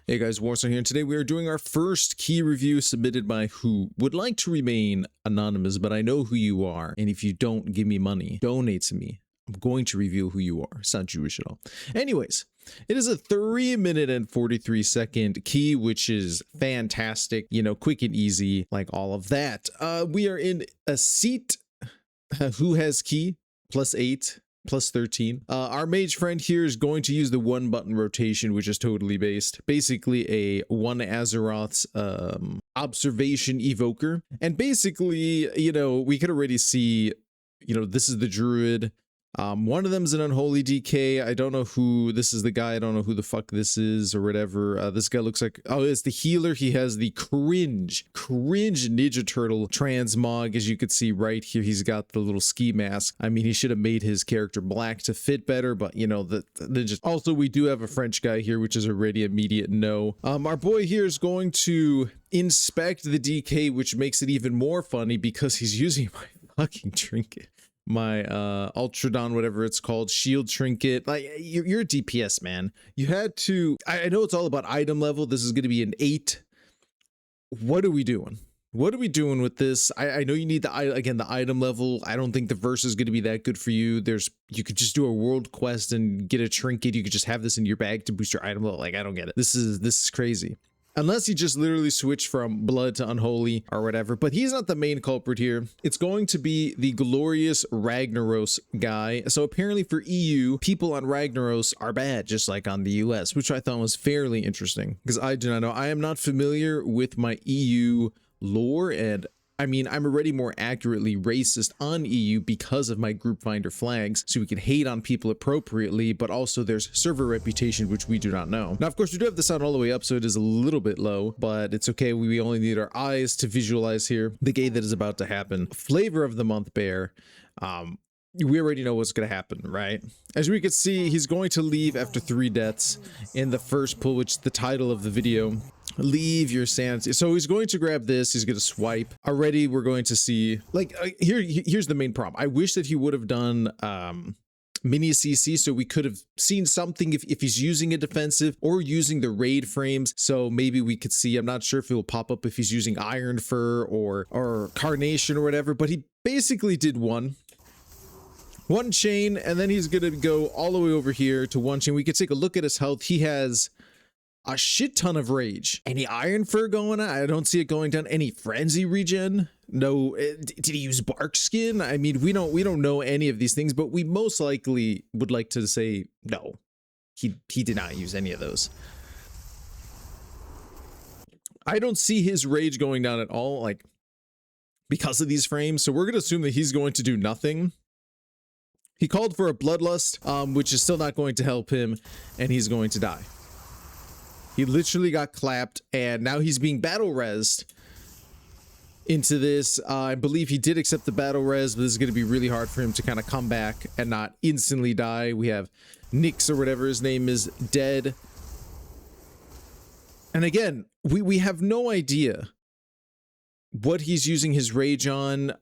Hey guys, Warsaw here, and today we are doing our first key review submitted by who would like to remain anonymous, but I know who you are, and if you don't give me money, donate to me, I'm going to reveal who you are. It's not Jewish at all. Anyways, it is a 3-minute and 43-second key, which is fantastic, you know, quick and easy, like all of that. We are in a seat. Who has key? +8. +13. Our mage friend here is going to use the 1-button rotation, which is totally based. Basically a 1 Azeroth's observation evoker. And basically, you know, we could already see, you know, this is the druid. One of them is an unholy DK. I don't know who this is. The guy, I don't know who the fuck this is or whatever. This guy looks like, oh, it's the healer. He has the cringe Ninja Turtle transmog, as you could see right here. He's got the little ski mask. I mean, he should have made his character black to fit better, but you know, the ninja. Also, we do have a French guy here, which is already immediate no. Our boy here is going to inspect the DK, which makes it even more funny because he's using my fucking trinket. My Ultradon, whatever it's called, shield trinket. Like, you're a DPS, man. You had to, I know it's all about item level. This is going to be an 8. What are we doing? What are we doing with this? I know you need the item level. I don't think the verse is going to be that good for you. You could just do a world quest and get a trinket. You could just have this in your bag to boost your item level. Like, I don't get it. This is crazy. Unless he just literally switched from blood to unholy or whatever, but he's not the main culprit here. It's going to be the glorious Ragnaros guy. So apparently for EU, people on Ragnaros are bad, just like on the US, which I thought was fairly interesting because I do not know. I am not familiar with my EU lore, and I mean, I'm already more accurately racist on EU because of my group finder flags, so we can hate on people appropriately, but also there's server reputation, which we do not know. Now, of course, we do have the sound all the way up, so it is a little bit low, but it's okay. We only need our eyes to visualize here the gay that is about to happen. Flavor of the month bear. We already know what's going to happen, right? As we can see, he's going to leave after 3 deaths in the first pull, which is the title of the video. Leave your sanity. So he's going to grab this. He's going to swipe. Already, we're going to see, like, here's the main problem. I wish that he would have done mini CC, so we could have seen something if he's using a defensive or using the raid frames. So maybe we could see, I'm not sure if it will pop up if he's using Iron Fur or Carnation or whatever, but he basically did one chain, and then he's gonna go all the way over here to 1 chain. We could take a look at his health. He has a shit ton of rage. Any Iron Fur going on? I don't see it going down. Any frenzy regen? No. Did he use bark skin? I mean, we don't know any of these things, but we most likely would like to say no. He did not use any of those. I don't see his rage going down at all, like, because of these frames. So we're gonna assume that he's going to do nothing. He called for a bloodlust, which is still not going to help him, and he's going to die. He literally got clapped, and now he's being battle resed into this. I believe he did accept the battle res, but this is going to be really hard for him to kind of come back and not instantly die. We have Nyx or whatever his name is dead. And again, we have no idea what he's using his rage on.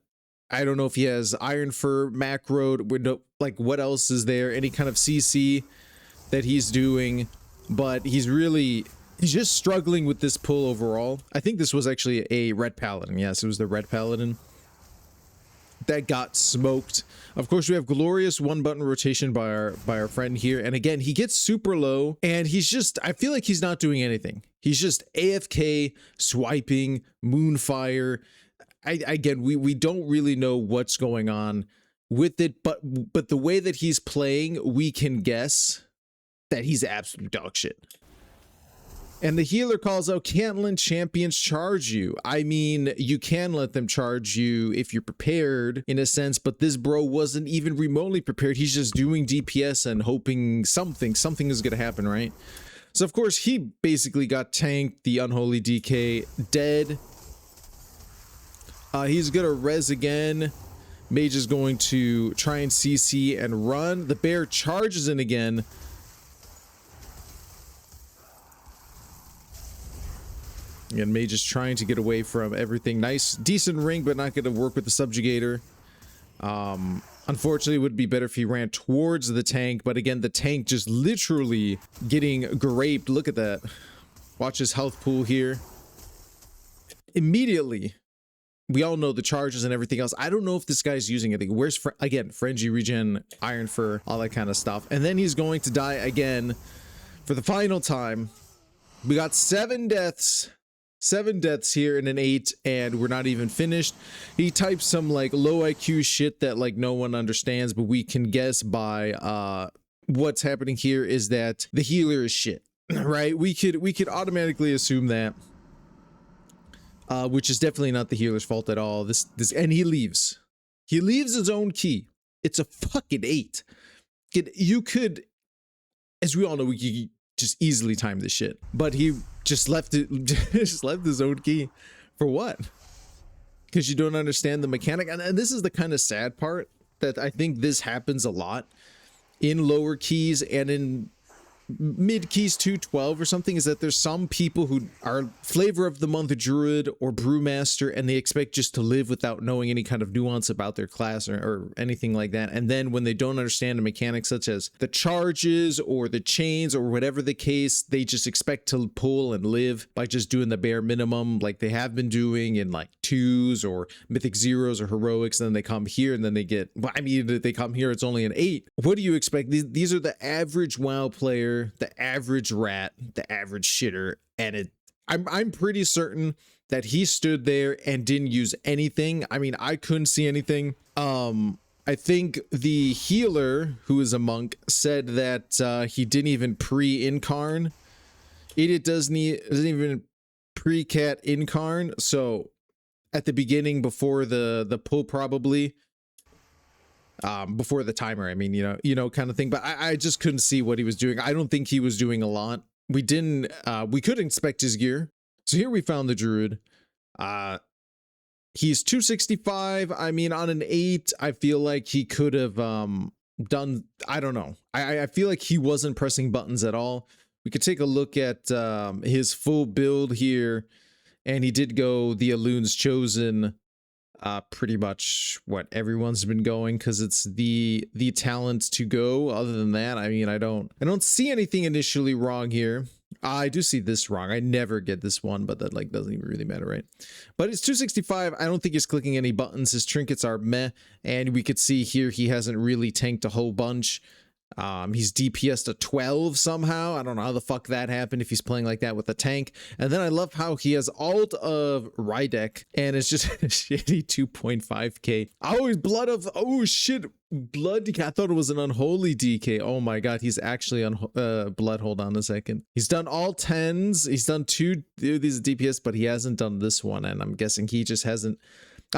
I don't know if he has Iron Fur macroed, like what else is there, any kind of CC that he's doing, but he's just struggling with this pull overall. I think this was actually a Red Paladin. Yes, it was the Red Paladin that got smoked. Of course, we have glorious 1-button rotation by our friend here, and again, he gets super low, and he's just, I feel like he's not doing anything. He's just AFK, swiping, Moonfire. Again, we don't really know what's going on with it, but the way that he's playing, we can guess that he's absolute dog shit. And the healer calls out, can't let champions charge you. I mean, you can let them charge you if you're prepared in a sense, but this bro wasn't even remotely prepared. He's just doing DPS and hoping something is going to happen, right? So of course, he basically got tanked, the unholy DK, dead. He's gonna res again. Mage is going to try and CC and run. The bear charges in again. And Mage is trying to get away from everything. Nice, decent ring, but not gonna work with the subjugator. Unfortunately, it would be better if he ran towards the tank, but again, the tank just literally getting graped. Look at that. Watch his health pool here. Immediately, we all know the charges and everything else. I don't know if this guy's using anything. Where's, again, Frenzy regen, Iron Fur, all that kind of stuff. And then he's going to die again for the final time. We got 7 deaths. 7 deaths here in an 8, and we're not even finished. He types some like low IQ shit that like no one understands, but we can guess by what's happening here is that the healer is shit, right? We could automatically assume that, which is definitely not the healer's fault at all. And he leaves. He leaves his own key. It's a fucking 8. You could, as we all know, we could just easily time this shit, but he just left it, just left his own key for what? Because you don't understand the mechanic. And this is the kind of sad part, that I think this happens a lot in lower keys and in mid keys 212 or something, is that there's some people who are flavor of the month druid or brewmaster, and they expect just to live without knowing any kind of nuance about their class or anything like that. And then when they don't understand the mechanics such as the charges or the chains or whatever the case, they just expect to pull and live by just doing the bare minimum like they have been doing in like 2s or mythic 0s or heroics. And then they come here and then they get, well, I mean, they come here, it's only an 8. What do you expect? These are the average WoW player, the average rat, the average shitter, and I'm pretty certain that he stood there and didn't use anything. I mean, I couldn't see anything. I think the healer, who is a monk, said that he didn't even pre-incarn. It doesn't even pre-cat incarn. So at the beginning, before the pull, probably. Before the timer, I mean, you know, kind of thing. But I just couldn't see what he was doing. I don't think he was doing a lot. We could inspect his gear. So here we found the druid. He's 265. I mean, on an 8, I feel like he could have done, I don't know. I feel like he wasn't pressing buttons at all. We could take a look at his full build here, and he did go the Alloon's Chosen. Pretty much what everyone's been going, because it's the talent to go. Other than that, I mean, I don't see anything initially wrong here. I do see this wrong. I never get this one, but that like doesn't even really matter, right? But it's 265. I don't think he's clicking any buttons. His trinkets are meh, and we could see here he hasn't really tanked a whole bunch. He's DPS to 12 somehow. I don't know how the fuck that happened if he's playing like that with a tank. And then I love how he has alt of Rydek, and it's just shitty 2.5k. Oh, blood of, oh shit, blood DK. I thought it was an unholy DK. Oh my god, he's actually on blood. Hold on a second. He's done all 10s. He's done 2 these DPS, but he hasn't done this one, and I'm guessing he just hasn't.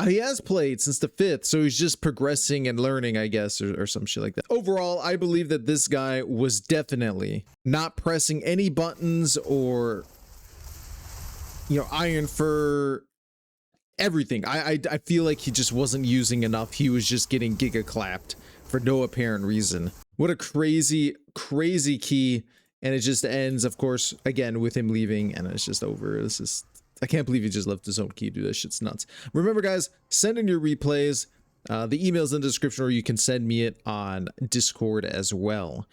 He has played since the 5th, so he's just progressing and learning, I guess, or some shit like that. Overall, I believe that this guy was definitely not pressing any buttons or, you know, Iron Fur, everything. I feel like he just wasn't using enough. He was just getting giga clapped for no apparent reason. What a crazy, crazy key. And it just ends, of course, again, with him leaving, and it's just over. This is... I can't believe he just left his own key, dude. That shit's nuts. Remember, guys, send in your replays. The email's in the description, or you can send me it on Discord as well.